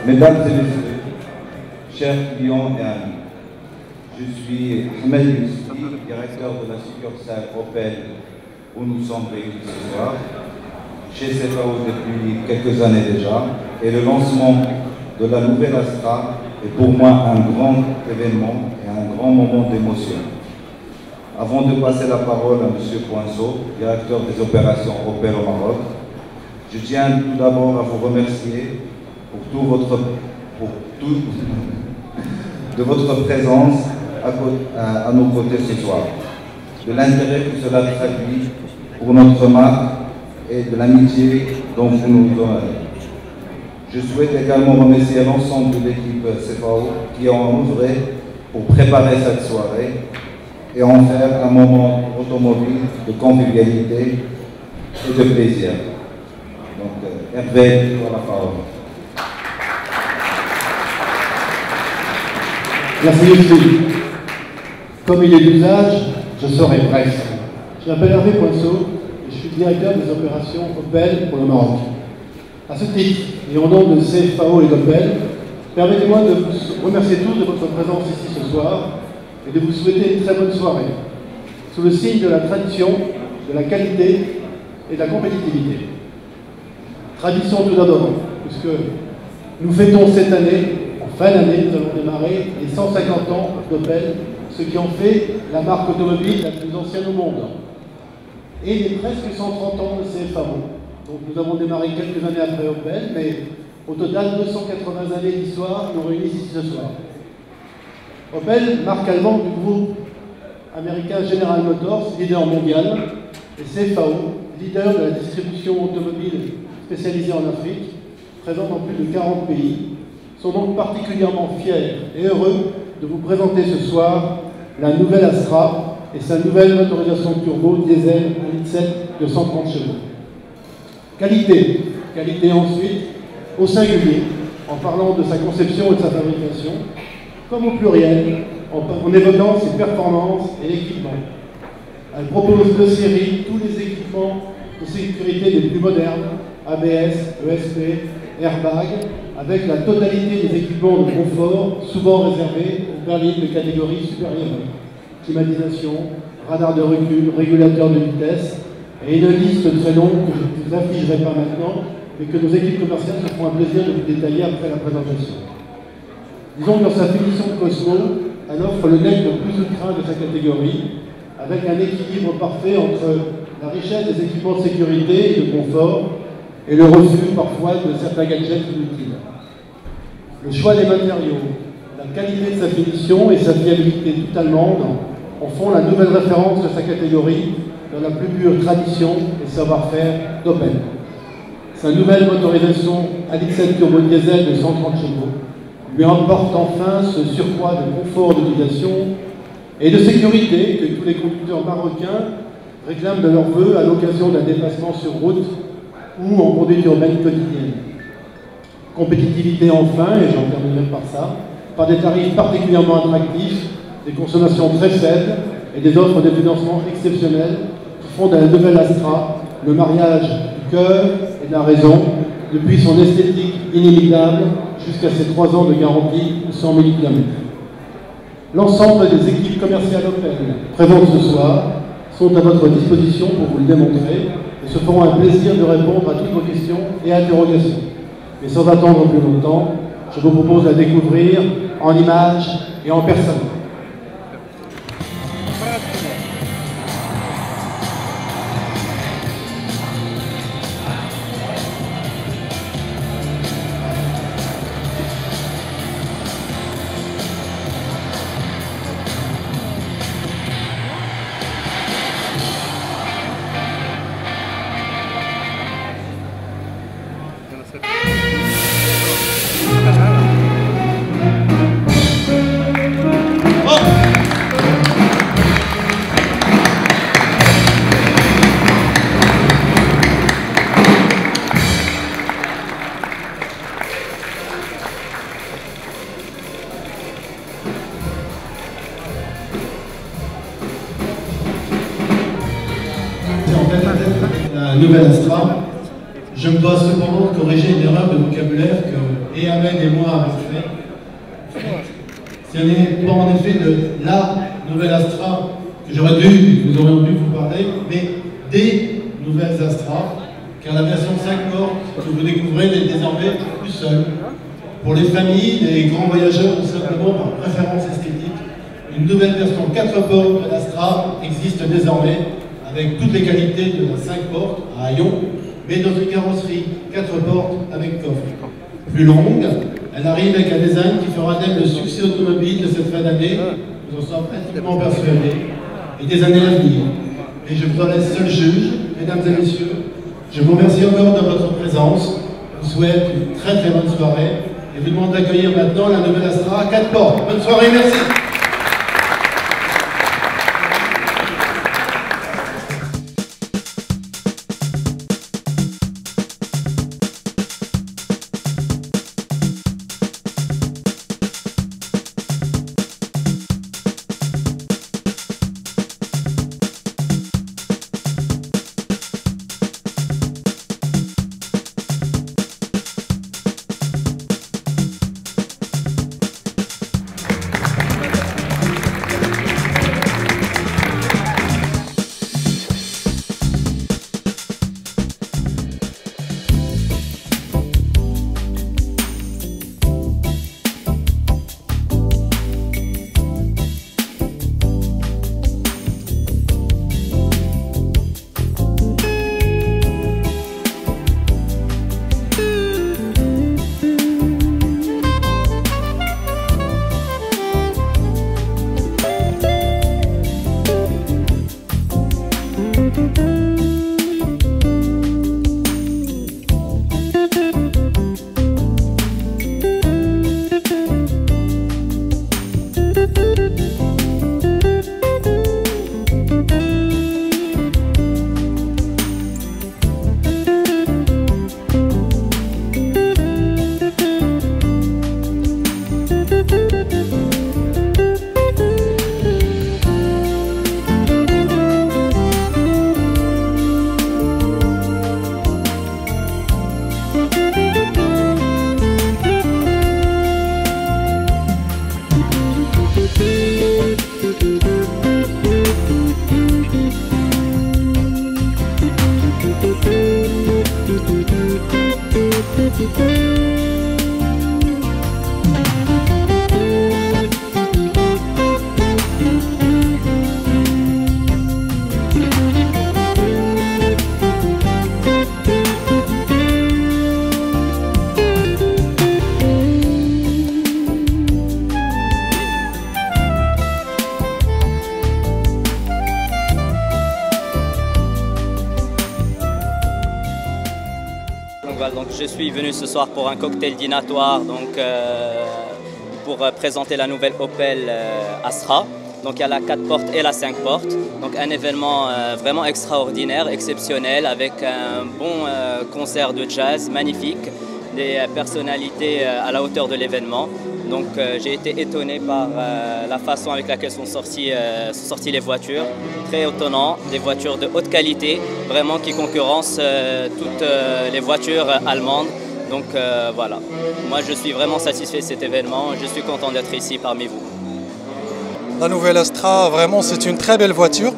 Mesdames et messieurs, chers clients et amis, je suis Ahmed Youssi, directeur de la succursale Opel où nous sommes réunis ce soir, chez CFAO depuis quelques années déjà, et le lancement de la nouvelle Astra est pour moi un grand événement et un grand moment d'émotion. Avant de passer la parole à M. Poinceau, directeur des opérations Opel au Maroc, je tiens tout d'abord à vous remercier de votre présence à nos côtés ce soir, de l'intérêt que cela traduit pour notre marque et de l'amitié dont vous nous donnez. Je souhaite également remercier l'ensemble de l'équipe CFAO qui ont œuvré pour préparer cette soirée et en faire un moment automobile de convivialité et de plaisir. Donc, Hervé, pour la parole. Merci Youssi. Comme il est d'usage, je serai bref. Je m'appelle Hervé Poinceau et je suis directeur des opérations Opel pour le Maroc. À ce titre, et au nom de CFAO et d'Opel, permettez-moi de vous remercier tous de votre présence ici ce soir et de vous souhaiter une très bonne soirée, sous le signe de la tradition, de la qualité et de la compétitivité. Tradition tout d'abord, puisque nous fêtons cette année, en fin d'année, nous allons démarrer les 150 ans d'Opel, ce qui en fait la marque automobile la plus ancienne au monde. Et les presque 130 ans de CFAO. Donc nous avons démarré quelques années après Opel, mais au total 280 années d'histoire nous réunissent ici ce soir. Opel, marque allemande du groupe américain General Motors, leader mondial, et CFAO, leader de la distribution automobile spécialisée en Afrique, présent dans plus de 40 pays, sont donc particulièrement fiers et heureux de vous présenter ce soir la nouvelle Astra et sa nouvelle motorisation turbo diesel 1,7 litre de 130 chevaux. Qualité. Qualité ensuite, au singulier, en parlant de sa conception et de sa fabrication, comme au pluriel, en évoquant ses performances et équipements. Elle propose de série tous les équipements de sécurité les plus modernes, ABS, ESP, airbag, avec la totalité des équipements de confort, souvent réservés aux berlines de catégorie supérieure. Climatisation, radar de recul, régulateur de vitesse, et une liste très longue que je ne vous afficherai pas maintenant, mais que nos équipes commerciales se feront un plaisir de vous détailler après la présentation. Disons que dans sa finition de Cosmo, elle offre le nec le plus ultra de sa catégorie, avec un équilibre parfait entre la richesse des équipements de sécurité et de confort, et le refus parfois de certains gadgets inutiles. Le choix des matériaux, la qualité de sa finition et sa fiabilité toute allemande en font la nouvelle référence de sa catégorie dans la plus pure tradition et savoir-faire d'Opel. Sa nouvelle motorisation 1,7 turbo diesel de 130 chevaux lui apporte enfin ce surcroît de confort d'utilisation et de sécurité que tous les conducteurs marocains réclament de leur vœu à l'occasion d'un déplacement sur route ou en conduite urbaine quotidienne. Compétitivité enfin, et j'en terminerai par ça, par des tarifs particulièrement attractifs, des consommations très faibles et des offres de financement exceptionnelles qui font de la nouvelle Astra le mariage du cœur et de la raison, depuis son esthétique inimitable jusqu'à ses 3 ans de garantie ou 100 000 km. L'ensemble des équipes commerciales Opel présentes ce soir sont à votre disposition pour vous le démontrer et se feront un plaisir de répondre à toutes vos questions et interrogations. Mais sans attendre plus longtemps, je vous propose de la découvrir en images et en personne. nouvelle Astra. Je me dois cependant corriger une erreur de vocabulaire que Ahmed et moi avons fait. Ce n'est pas en effet de la nouvelle Astra que nous aurions dû vous parler, mais des nouvelles Astra, car la version 5 portes que vous découvrez n'est désormais plus seule. Pour les familles, les grands voyageurs ou simplement par préférence esthétique, une nouvelle version 4 portes de l'Astra existe désormais, avec toutes les qualités de la 5 portes à Hayon, mais dans une carrosserie 4 portes avec coffre. Plus longue, elle arrive avec un design qui fera d'elle le succès automobile de cette fin d'année, nous en sommes intimement persuadés, et des années à venir. Et je vous en laisse seul juge, mesdames et messieurs. Je vous remercie encore de votre présence, je vous souhaite une très très bonne soirée, et vous demande d'accueillir maintenant la nouvelle Astra 4 portes. Bonne soirée, merci. Donc je suis venu ce soir pour un cocktail dînatoire pour présenter la nouvelle Opel Astra. Donc il y a la 4 portes et la 5 portes. Donc un événement vraiment extraordinaire, exceptionnel, avec un bon concert de jazz magnifique, des personnalités à la hauteur de l'événement. Donc j'ai été étonné par la façon avec laquelle sont sorties les voitures. Très étonnant, des voitures de haute qualité, vraiment qui concurrencent toutes les voitures allemandes. Donc voilà, moi je suis vraiment satisfait de cet événement, je suis content d'être ici parmi vous. La nouvelle Astra, vraiment c'est une très belle voiture,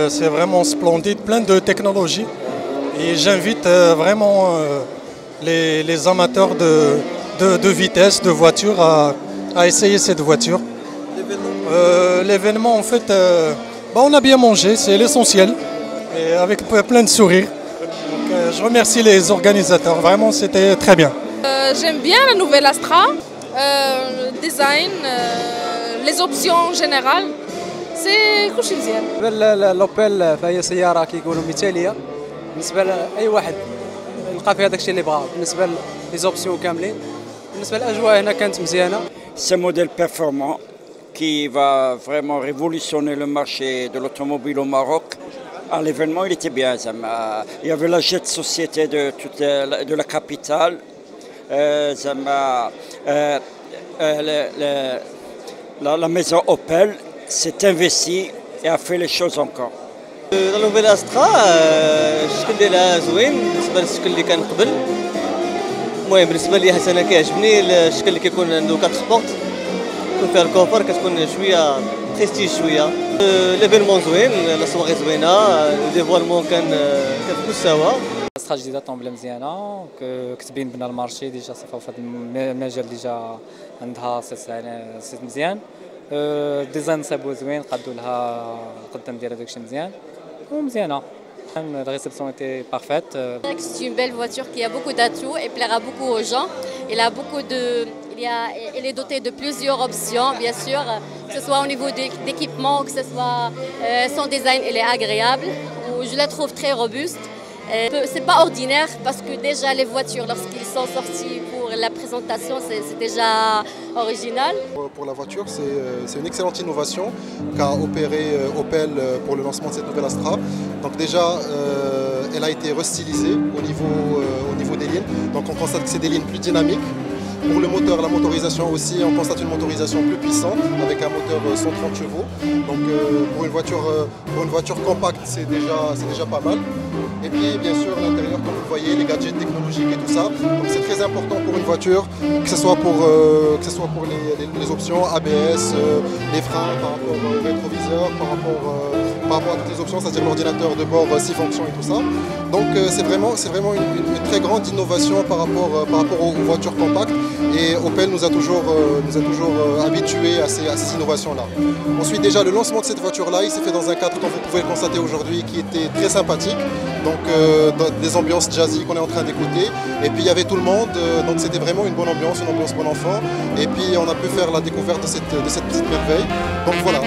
c'est vraiment splendide, plein de technologie. Et j'invite vraiment les amateurs de vitesse, de voiture à essayer cette voiture. L'événement en fait, on a bien mangé, c'est l'essentiel, et avec plein de sourires. Donc, je remercie les organisateurs, vraiment c'était très bien. J'aime bien la nouvelle Astra, le design, les options générales, c'est كل شيء مزيان. الأوبيل فهي سيارة كيقولوا مثالية بالنسبة لأي واحد يلقى فيها داكشي اللي بغا، بالنسبة ليزوبسيون كاملين، بالنسبة للأجواء هنا كانت مزيانة. C'est un modèle performant qui va vraiment révolutionner le marché de l'automobile au Maroc. À l'événement, il était bien. Il y avait la jet société de la capitale. La maison Opel s'est investie et a fait les choses encore. لا نوفيل استرا الشكل ديالها زوين بالنسبه للشكل اللي كان قبل. المهم بالنسبه لي حتى انا كيعجبني الشكل اللي كيكون عنده 4 بورت، يكون فيها الكوفر كتكون شويه بريستيج شويه. ليفينمون زوين، لا سواغي زوينه، الديفوالمون كان في مستوى. استرا جديده طومبله مزيانه كتبين بنا المارشي ديجا صافا في هذا المجال ديجا عندها سيت مزيان. الديزاين صايبو زوين، قادوا لها القدام ديالها داكشي مزيان ومزيانه. La réception était parfaite. C'est une belle voiture qui a beaucoup d'atouts et plaira beaucoup aux gens. Elle est dotée de plusieurs options, bien sûr, que ce soit au niveau d'équipement, que ce soit son design, elle est agréable. Je la trouve très robuste. C'est pas ordinaire parce que déjà les voitures, lorsqu'ils sont sortis pour la présentation, c'est déjà original. Pour la voiture, c'est une excellente innovation qu'a opéré Opel pour le lancement de cette nouvelle Astra. Donc déjà, elle a été restylisée au niveau des lignes. Donc on constate que c'est des lignes plus dynamiques. Pour le moteur, la motorisation aussi, on constate une motorisation plus puissante avec un moteur 130 chevaux. Donc pour une voiture compacte, c'est déjà pas mal. Et puis bien sûr l'intérieur, comme vous voyez, les gadgets technologiques et tout ça. Donc c'est très important pour une voiture, que ce soit pour les options ABS, les freins par rapport au rétroviseur, par rapport à toutes les options, c'est-à-dire l'ordinateur de bord 6 fonctions et tout ça. Donc c'est vraiment une très grande innovation par rapport aux voitures compactes. Et Opel nous a toujours habitués à ces innovations-là. Ensuite déjà le lancement de cette voiture-là, il s'est fait dans un cadre, comme vous pouvez le constater aujourd'hui, qui était très sympathique. Donc des ambiances jazzy qu'on est en train d'écouter. Et puis il y avait tout le monde, donc c'était vraiment une bonne ambiance bon enfant. Et puis on a pu faire la découverte de cette petite merveille. Donc voilà.